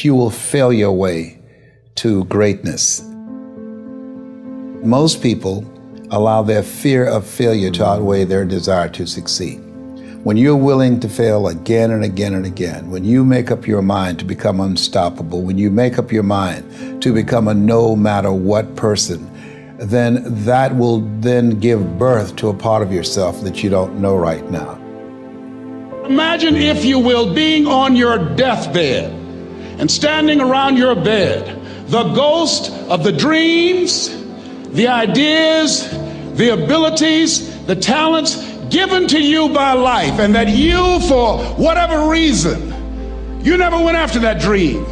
You will fail your way to greatness. Most people allow their fear of failure to outweigh their desire to succeed. When you're willing to fail again and again and again, when you make up your mind to become unstoppable, when you make up your mind to become a no matter what person, then that will then give birth to a part of yourself that you don't know right now. Imagine, if you will, being on your deathbed and standing around your bed, the ghost of the dreams, the ideas, the abilities, the talents given to you by life, and that you, for whatever reason, you never went after that dream.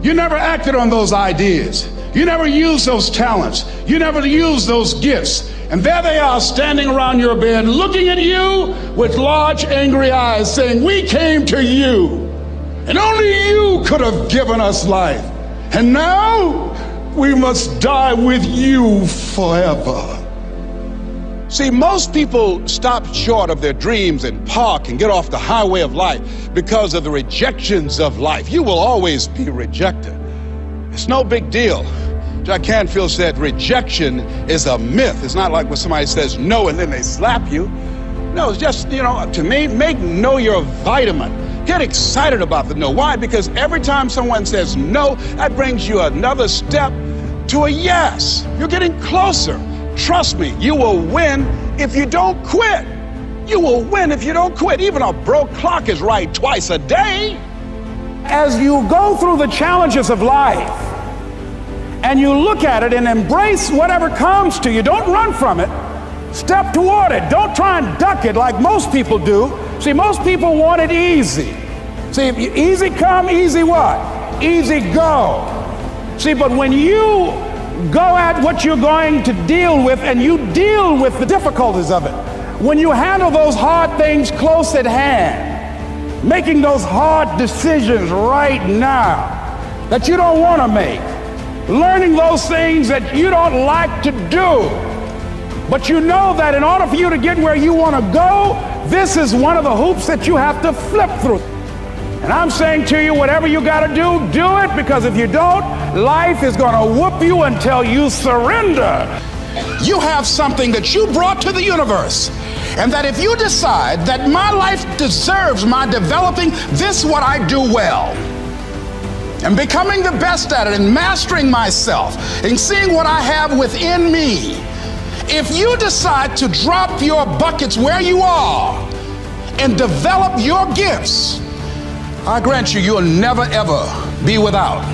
You never acted on those ideas. You never used those talents. You never used those gifts. And there they are standing around your bed looking at you with large angry eyes saying, "We came to you, and only you could have given us life. And now we must die with you forever." See, most people stop short of their dreams and park and get off the highway of life because of the rejections of life. You will always be rejected. It's no big deal. Jack Canfield said rejection is a myth. It's not like when somebody says no and then they slap you. No, it's just, to me, make no your vitamin. Get excited about the no. Why? Because every time someone says no, that brings you another step to a yes. You're getting closer. Trust me, you will win if you don't quit. You will win if you don't quit. Even a broke clock is right twice a day. As you go through the challenges of life and you look at it and embrace whatever comes to you, don't run from it. Step toward it. Don't try and duck it like most people do. See, most people want it easy. See, easy come, easy what? Easy go. See, but when you go at what you're going to deal with and you deal with the difficulties of it, when you handle those hard things close at hand, making those hard decisions right now that you don't want to make, learning those things that you don't like to do, but you know that in order for you to get where you want to go, this is one of the hoops that you have to flip through. And I'm saying to you, whatever you got to do, do it, because if you don't, life is going to whoop you until you surrender. You have something that you brought to the universe, and that if you decide that my life deserves my developing this, what I do well, and becoming the best at it, and mastering myself, and seeing what I have within me, if you decide to drop your buckets where you are and develop your gifts, I grant you, you'll never ever be without.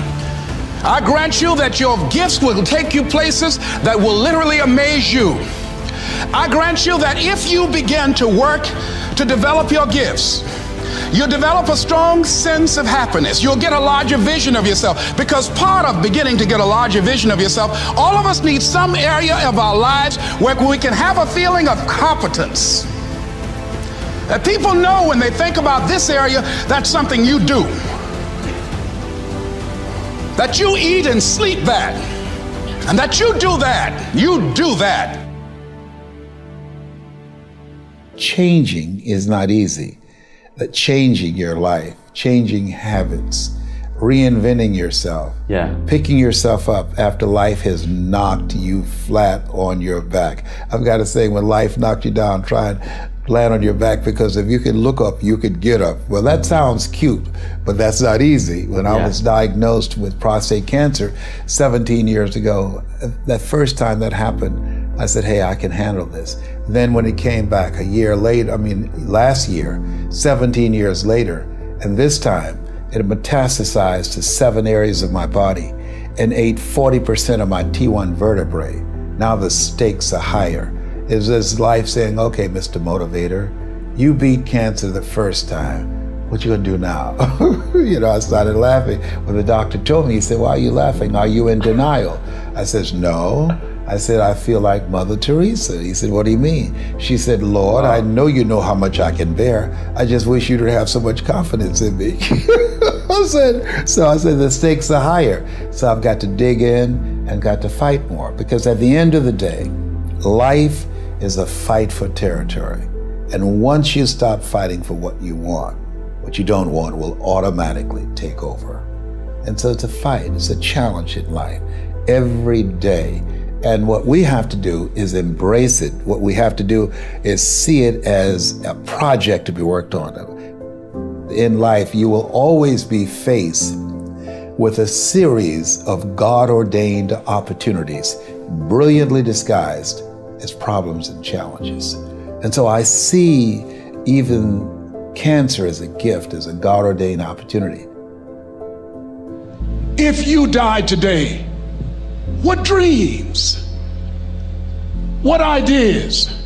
I grant you that your gifts will take you places that will literally amaze you. I grant you that if you begin to work to develop your gifts, you'll develop a strong sense of happiness. You'll get a larger vision of yourself, because part of beginning to get a larger vision of yourself, all of us need some area of our lives where we can have a feeling of competence. That people know when they think about this area, that's something you do. That you eat and sleep that. And that you do that. You do that. Changing is not easy. That changing your life, changing habits, reinventing yourself, picking yourself up after life has knocked you flat on your back. I've got to say, when life knocked you down, try and land on your back, because if you could look up, you could get up. Well, that sounds cute, but that's not easy. When I was diagnosed with prostate cancer 17 years ago, that first time that happened, I said, hey, I can handle this. Then when it came back a year later, last year, 17 years later, and this time it metastasized to 7 areas of my body and ate 40% of my T1 vertebrae. Now the stakes are higher. It's this life saying, okay, Mr. Motivator, you beat cancer the first time. What you gonna do now? I started laughing. When the doctor told me, he said, why are you laughing? Are you in denial? I said, no. I said, I feel like Mother Teresa. He said, what do you mean? She said, Lord, I know you know how much I can bear. I just wish you to have so much confidence in me. I said, the stakes are higher. So I've got to dig in and got to fight more, because at the end of the day, life is a fight for territory. And once you stop fighting for what you want, what you don't want will automatically take over. And so it's a fight, it's a challenge in life every day. And what we have to do is embrace it. What we have to do is see it as a project to be worked on. In life, you will always be faced with a series of God-ordained opportunities, brilliantly disguised as problems and challenges. And so I see even cancer as a gift, as a God-ordained opportunity. If you died today, what dreams, what ideas,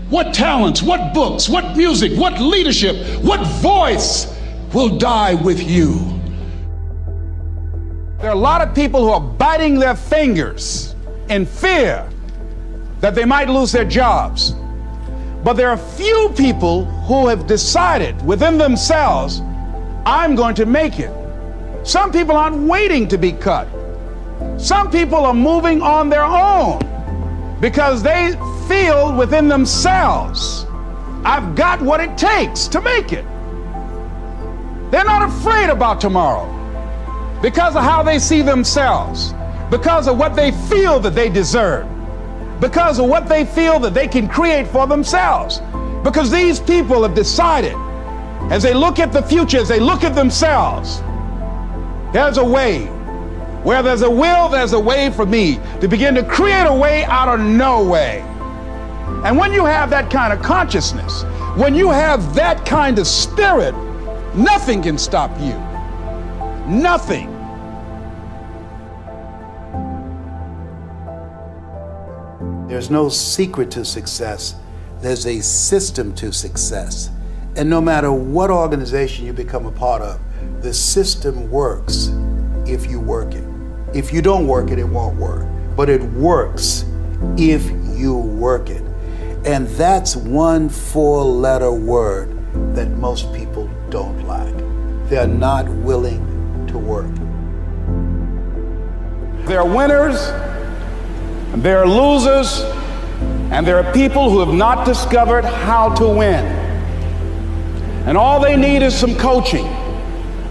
what talents, what books, what music, what leadership, what voice will die with you? There are a lot of people who are biting their fingers in fear that they might lose their jobs. But there are few people who have decided within themselves, I'm going to make it. Some people aren't waiting to be cut. Some people are moving on their own because they feel within themselves, I've got what it takes to make it. They're not afraid about tomorrow because of how they see themselves, because of what they feel that they deserve, because of what they feel that they can create for themselves. Because these people have decided, as they look at the future, as they look at themselves, there's a way. Where there's a will, there's a way for me to begin to create a way out of no way. And when you have that kind of consciousness, when you have that kind of spirit, nothing can stop you. Nothing. There's no secret to success. There's a system to success. And no matter what organization you become a part of, the system works if you work it. If you don't work it, it won't work. But it works if you work it. And that's one 4-letter word that most people don't like. They're not willing to work. There are winners, and there are losers, and there are people who have not discovered how to win. And all they need is some coaching.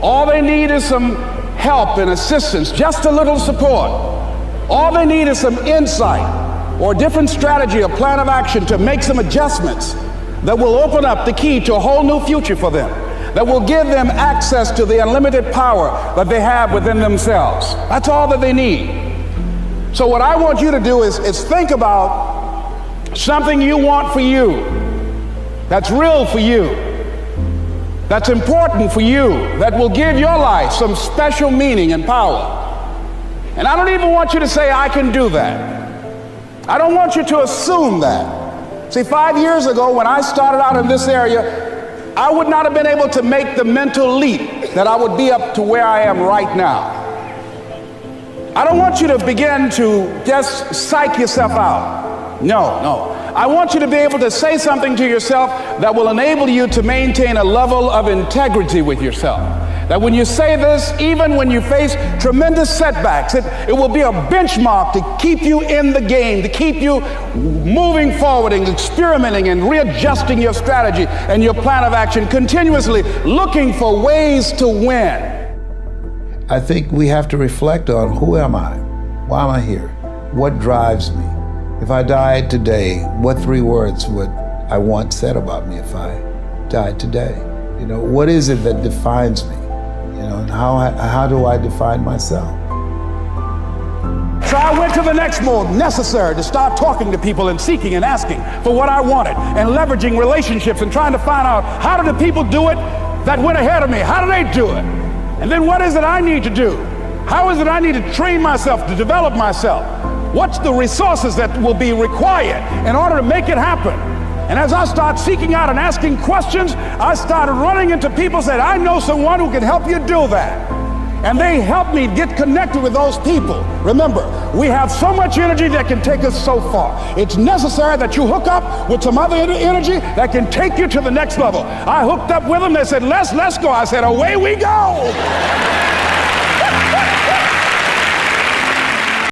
All they need is some help and assistance, just a little support. All they need is some insight or a different strategy, a plan of action to make some adjustments that will open up the key to a whole new future for them, that will give them access to the unlimited power that they have within themselves. That's all that they need. So what I want you to do is think about something you want for you, that's real for you, that's important for you, that will give your life some special meaning and power. And I don't even want you to say, I can do that. I don't want you to assume that. See, 5 years ago when I started out in this area, I would not have been able to make the mental leap that I would be up to where I am right now. I don't want you to begin to just psych yourself out. No. I want you to be able to say something to yourself that will enable you to maintain a level of integrity with yourself. That when you say this, even when you face tremendous setbacks, it will be a benchmark to keep you in the game, to keep you moving forward and experimenting and readjusting your strategy and your plan of action, continuously looking for ways to win. I think we have to reflect on, who am I? Why am I here? What drives me? If I died today, what 3 words would I want said about me if I died today? You know, what is it that defines me? You know, and how do I define myself? So I went to the next mode necessary to start talking to people and seeking and asking for what I wanted and leveraging relationships and trying to find out, how do the people do it that went ahead of me? How do they do it? And then what is it I need to do? How is it I need to train myself, to develop myself? What's the resources that will be required in order to make it happen? And as I start seeking out and asking questions, I started running into people who said, I know someone who can help you do that. And they helped me get connected with those people. Remember, we have so much energy that can take us so far. It's necessary that you hook up with some other energy that can take you to the next level. I hooked up with them. They said, let's go. I said, away we go.